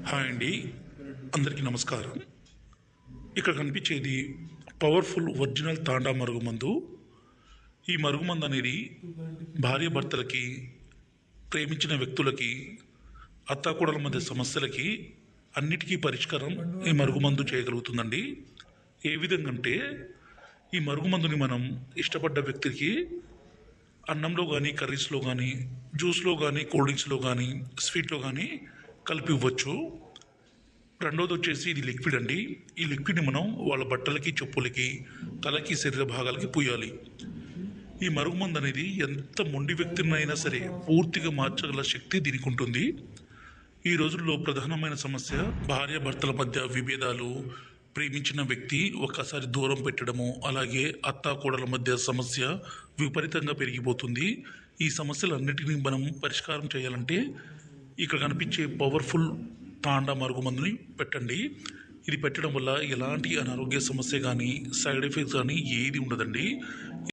Hi అండి, అందరికీ నమస్కారం. ఇక్కడ కనిపించేది పవర్ఫుల్ ఒరిజినల్ తాండా మరుగుమందు. ఈ మరుగుమందు అనేది భార్యాభర్తలకి, ప్రేమించిన వ్యక్తులకి, అత్తాకోడల మధ్య సమస్యలకి అన్నిటికీ పరిష్కారం ఈ మరుగుమందు చేయగలుగుతుందండి. ఏ విధంగా అంటే, ఈ మరుగుమందుని మనం ఇష్టపడ్డ వ్యక్తికి అన్నంలో కానీ, కర్రీస్లో కానీ, జ్యూస్లో కానీ, కూల్ డ్రింక్స్లో కానీ, స్వీట్లో కానీ కలిపి ఇవ్వచ్చు. రెండోది వచ్చేసి ఇది లిక్విడ్ అండి. ఈ లిక్విడ్ని మనం వాళ్ళ బట్టలకి, చెప్పులకి, తలకి, శరీర భాగాలకి పూయాలి. ఈ మరుగుమందు అనేది ఎంత మొండి వ్యక్తినైనా సరే పూర్తిగా మార్చగల శక్తి దీనికి ఉంటుంది. ఈ రోజుల్లో ప్రధానమైన సమస్య భార్యాభర్తల మధ్య విభేదాలు, ప్రేమించిన వ్యక్తి ఒక్కసారి దూరం పెట్టడము, అలాగే అత్తాకోడల మధ్య సమస్య విపరీతంగా పెరిగిపోతుంది. ఈ సమస్యలన్నిటినీ మనం పరిష్కారం చేయాలంటే ఇక్కడ కనిపించే పవర్ఫుల్ తాండా మరుగుమందుని పెట్టండి. ఇది పెట్టడం వల్ల ఎలాంటి అనారోగ్య సమస్య కానీ, సైడ్ ఎఫెక్ట్స్ కానీ ఏది ఉండదండి.